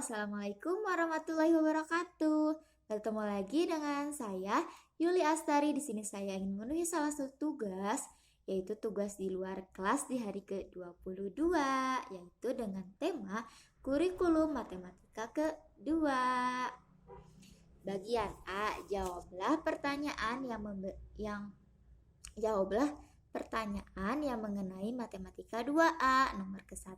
Assalamualaikum warahmatullahi wabarakatuh. Bertemu lagi dengan saya, Yuli Astari. Di sini saya ingin memenuhi salah satu tugas, yaitu tugas di luar kelas di hari ke-22, yaitu dengan tema kurikulum matematika kedua. Bagian A, jawablah pertanyaan yang mengenai matematika 2A. Nomor ke-1.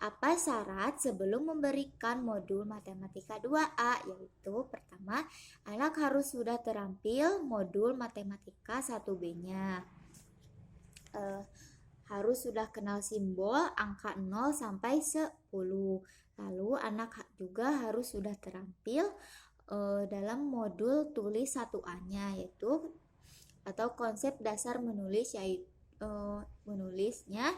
Apa syarat sebelum memberikan modul matematika 2A? Yaitu pertama, anak harus sudah terampil modul matematika 1B-nya. Harus sudah kenal simbol angka 0 sampai 10. Lalu anak juga harus sudah terampil dalam modul tulis 1A-nya, yaitu atau konsep dasar menulis, yaitu menulisnya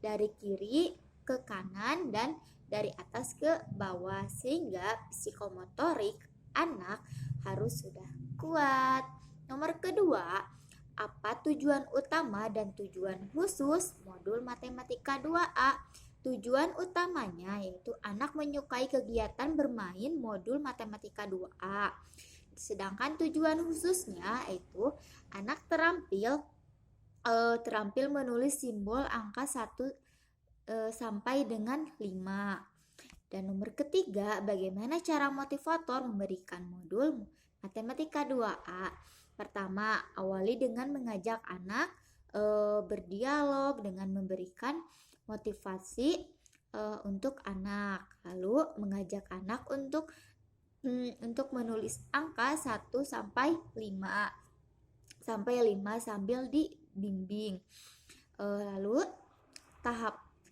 dari kiri ke kanan dan dari atas ke bawah, sehingga psikomotorik anak harus sudah kuat. Nomor kedua, apa tujuan utama dan tujuan khusus modul matematika 2A? Tujuan utamanya yaitu anak menyukai kegiatan bermain modul matematika 2A. Sedangkan tujuan khususnya yaitu anak terampil menulis simbol angka 1 sampai dengan 5. Dan nomor ketiga, bagaimana cara motivator memberikan modul matematika 2A? Pertama, awali dengan mengajak anak berdialog dengan memberikan motivasi untuk anak. Lalu mengajak anak untuk menulis angka 1 sampai 5 sambil dibimbing. Lalu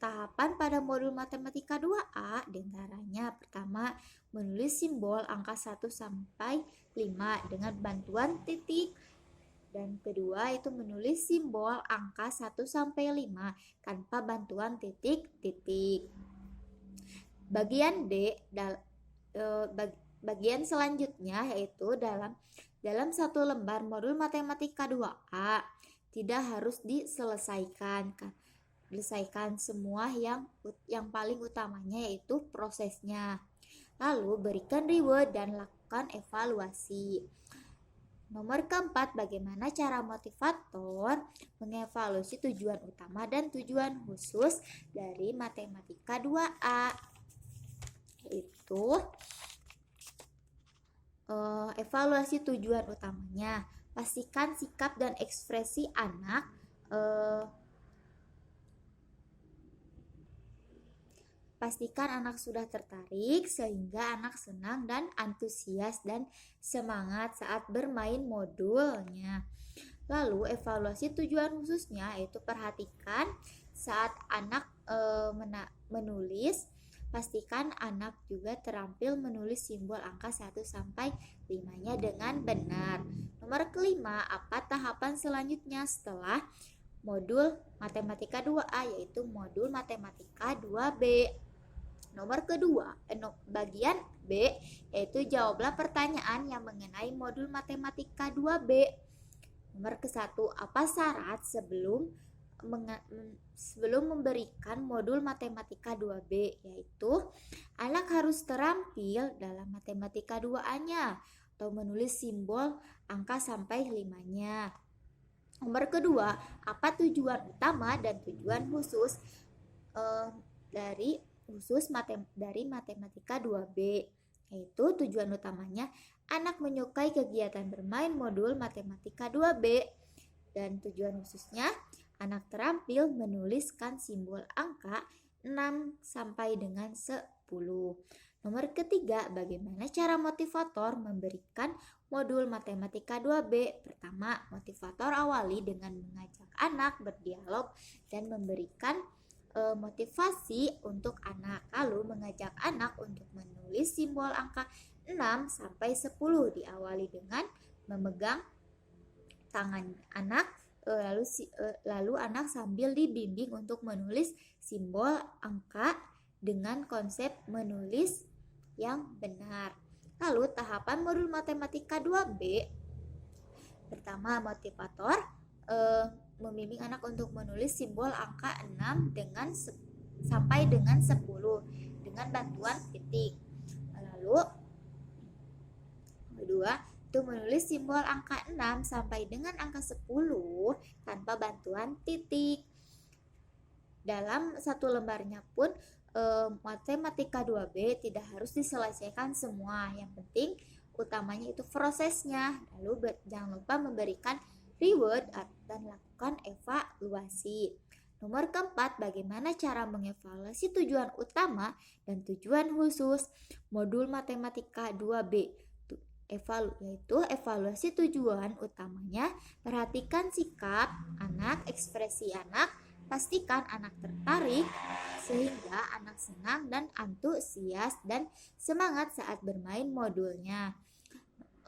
tahapan pada modul matematika 2A diantaranya pertama, menulis simbol angka 1 sampai 5 dengan bantuan titik, dan kedua itu menulis simbol angka 1 sampai 5 tanpa bantuan titik-titik. Bagian D, bagian selanjutnya yaitu dalam satu lembar modul matematika 2A tidak harus diselesaikan semua, yang paling utamanya yaitu prosesnya. Lalu berikan reward dan lakukan evaluasi. Nomor keempat, bagaimana cara motivator mengevaluasi tujuan utama dan tujuan khusus dari matematika 2A? Yaitu evaluasi tujuan utamanya. Pastikan sikap dan ekspresi anak Pastikan anak sudah tertarik sehingga anak senang dan antusias dan semangat saat bermain modulnya. Lalu evaluasi tujuan khususnya yaitu perhatikan saat anak menulis, pastikan anak juga terampil menulis simbol angka 1 sampai 5-nya dengan benar. Nomor kelima, apa tahapan selanjutnya setelah modul matematika 2A yaitu modul matematika 2B? Nomor kedua, bagian B yaitu jawablah pertanyaan yang mengenai modul matematika 2B. Nomor ke-1, apa syarat sebelum memberikan modul matematika 2B? Yaitu anak harus terampil dalam matematika 2A-nya atau menulis simbol angka sampai 5-nya. Nomor kedua, apa tujuan utama dan tujuan khusus dari matematika 2B? Yaitu tujuan utamanya anak menyukai kegiatan bermain modul matematika 2B, dan tujuan khususnya anak terampil menuliskan simbol angka 6 sampai dengan 10. Nomor ketiga, bagaimana cara motivator memberikan modul matematika 2B? Pertama, motivator awali dengan mengajak anak berdialog dan memberikan motivasi untuk anak. Lalu mengajak anak untuk menulis simbol angka 6 sampai 10, diawali dengan memegang tangan anak, lalu anak sambil dibimbing untuk menulis simbol angka dengan konsep menulis yang benar. Lalu tahapan modul matematika 2B, pertama, motivator membimbing anak untuk menulis simbol angka 6 sampai dengan 10 dengan bantuan titik. Lalu kedua, itu menulis simbol angka 6 sampai dengan angka 10 tanpa bantuan titik. Dalam satu lembarnya pun matematika 2B tidak harus diselesaikan semua. Yang penting utamanya itu prosesnya. Lalu jangan lupa memberikan reward dan lakukan evaluasi. Nomor keempat, bagaimana cara mengevaluasi tujuan utama dan tujuan khusus modul matematika 2B. Yaitu evaluasi tujuan utamanya, perhatikan sikap anak, ekspresi anak, pastikan anak tertarik sehingga anak senang dan antusias dan semangat saat bermain modulnya.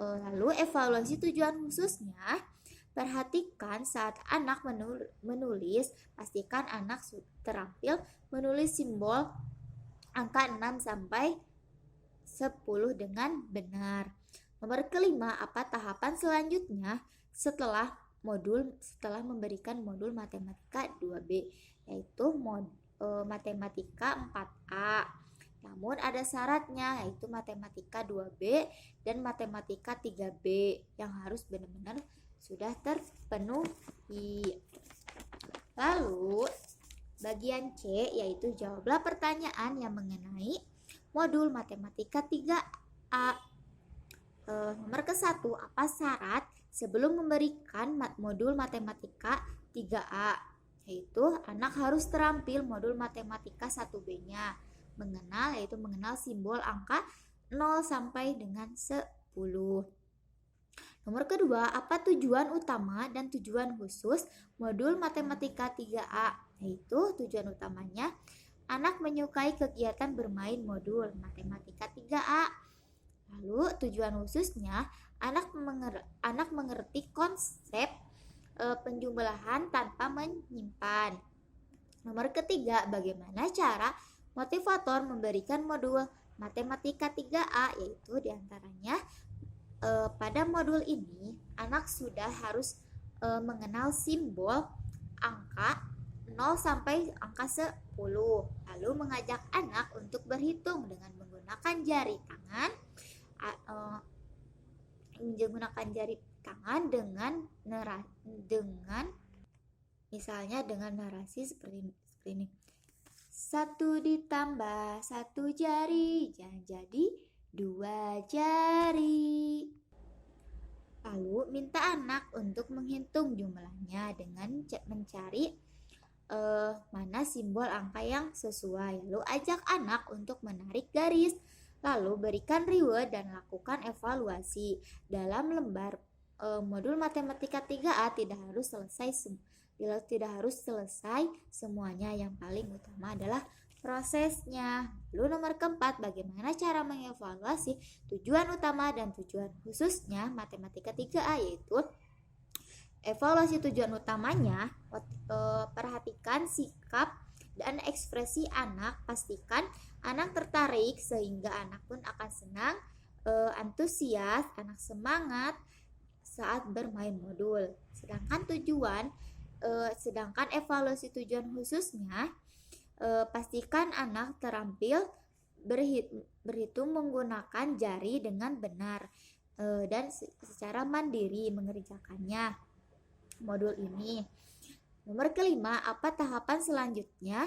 Lalu evaluasi tujuan khususnya, perhatikan saat anak menulis, pastikan anak terampil menulis simbol angka 6 sampai 10 dengan benar. Nomor kelima, apa tahapan selanjutnya setelah memberikan modul matematika 2B, yaitu matematika 4A. Namun ada syaratnya, yaitu matematika 2B dan matematika 3B yang harus benar-benar sudah terpenuhi. Lalu bagian C, yaitu jawablah pertanyaan yang mengenai modul matematika 3A. Nomor ke-1, apa syarat sebelum memberikan modul matematika 3A? Yaitu anak harus terampil modul matematika 1B-nya, yaitu mengenal simbol angka 0 sampai dengan 10. Nomor kedua, apa tujuan utama dan tujuan khusus modul matematika 3A? Yaitu tujuan utamanya, anak menyukai kegiatan bermain modul matematika 3A. Lalu tujuan khususnya, anak mengerti konsep penjumlahan tanpa menyimpan. Nomor ketiga, bagaimana cara motivator memberikan modul matematika 3A? Yaitu diantaranya pada modul ini anak sudah harus mengenal simbol angka 0 sampai angka 10. Lalu mengajak anak untuk berhitung dengan menggunakan jari tangan dengan misalnya dengan narasi seperti ini. 1 ditambah 1 jari jadi 2 jari. Lalu minta anak untuk menghitung jumlahnya dengan mencari mana simbol angka yang sesuai. Lalu ajak anak untuk menarik garis. Lalu berikan reward dan lakukan evaluasi. Dalam lembar modul matematika 3A tidak harus selesai semuanya. Yang paling utama adalah prosesnya. Lalu nomor keempat, bagaimana cara mengevaluasi tujuan utama dan tujuan khususnya matematika 3A? Yaitu evaluasi tujuan utamanya, perhatikan sikap dan ekspresi anak, pastikan anak tertarik sehingga anak pun akan senang, antusias, anak semangat saat bermain modul. Sedangkan evaluasi tujuan khususnya, pastikan anak terampil berhitung menggunakan jari dengan benar dan secara mandiri mengerjakannya modul ini. Nomor kelima, apa tahapan selanjutnya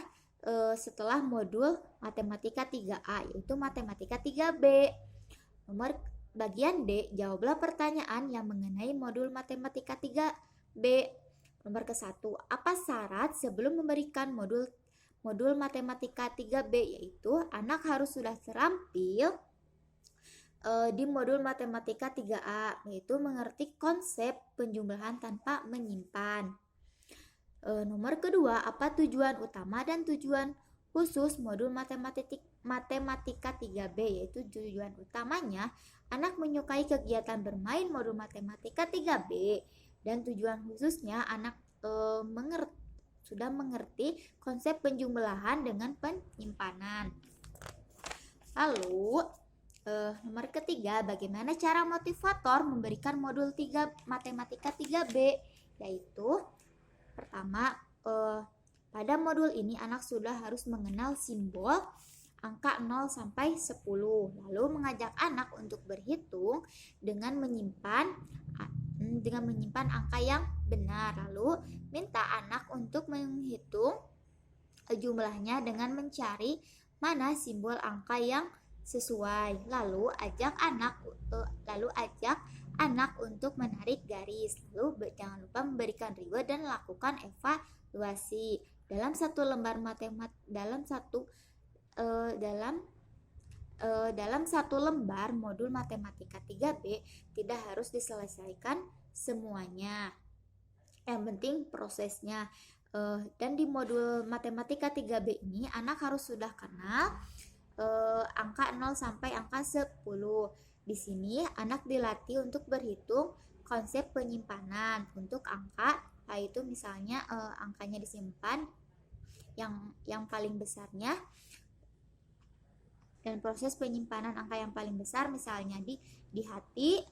setelah modul matematika 3A? Yaitu matematika 3B. Nomor bagian D, jawablah pertanyaan yang mengenai modul matematika 3B. Nomor ke-1, apa syarat sebelum memberikan modul matematika 3B? Yaitu anak harus sudah terampil di modul matematika 3A, yaitu mengerti konsep penjumlahan tanpa menyimpan. Nomor kedua, apa tujuan utama dan tujuan khusus modul matematika 3B? Yaitu tujuan utamanya, anak menyukai kegiatan bermain modul matematika 3B, dan tujuan khususnya anak sudah mengerti konsep penjumlahan dengan penyimpanan. Lalu nomor ketiga, bagaimana cara motivator memberikan modul matematika 3B? Yaitu pertama, pada modul ini anak sudah harus mengenal simbol angka 0 sampai 10. Lalu mengajak anak untuk berhitung dengan menyimpan angka yang benar. Lalu minta anak untuk menghitung jumlahnya dengan mencari mana simbol angka yang sesuai. Lalu ajak anak untuk menarik garis. Lalu jangan lupa memberikan reward dan lakukan evaluasi. Dalam satu lembar dalam satu lembar modul matematika 3B tidak harus diselesaikan semuanya. Yang penting prosesnya. Dan di modul matematika 3B ini anak harus sudah kenal angka 0 sampai angka 10. Di sini anak dilatih untuk berhitung konsep penyimpanan untuk angka, yaitu misalnya angkanya disimpan yang paling besarnya, dan proses penyimpanan angka yang paling besar misalnya di hati,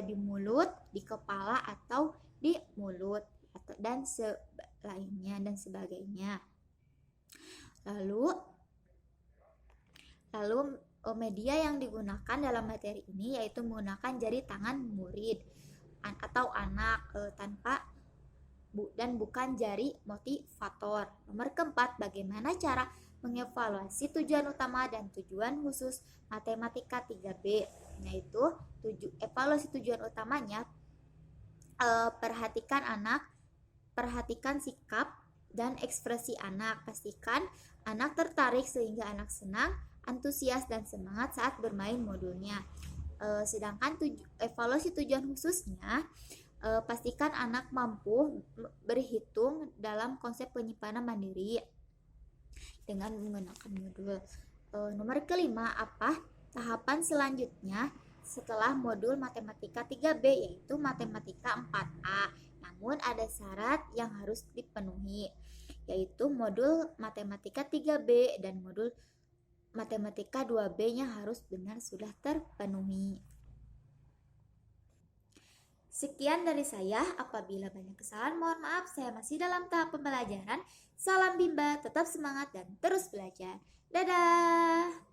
di mulut, di kepala atau di mulut dan lainnya dan sebagainya. Lalu media yang digunakan dalam materi ini yaitu menggunakan jari tangan murid atau anak dan bukan jari motivator. Nomor keempat, bagaimana cara mengevaluasi tujuan utama dan tujuan khusus matematika 3B, yaitu evaluasi tujuan utamanya, perhatikan sikap dan ekspresi anak. Pastikan anak tertarik sehingga anak senang, antusias, dan semangat saat bermain modulnya. Sedangkan evaluasi tujuan khususnya, pastikan anak mampu berhitung dalam konsep penyimpanan mandiri dengan menggunakan modul. Nomor kelima, apa tahapan selanjutnya setelah modul matematika 3B, yaitu matematika 4A. Namun ada syarat yang harus dipenuhi, yaitu modul matematika 3B dan modul matematika 2B-nya harus benar sudah terpenuhi. Sekian dari saya, apabila banyak kesalahan mohon maaf, saya masih dalam tahap pembelajaran. Salam Bimba, tetap semangat dan terus belajar. Dadah!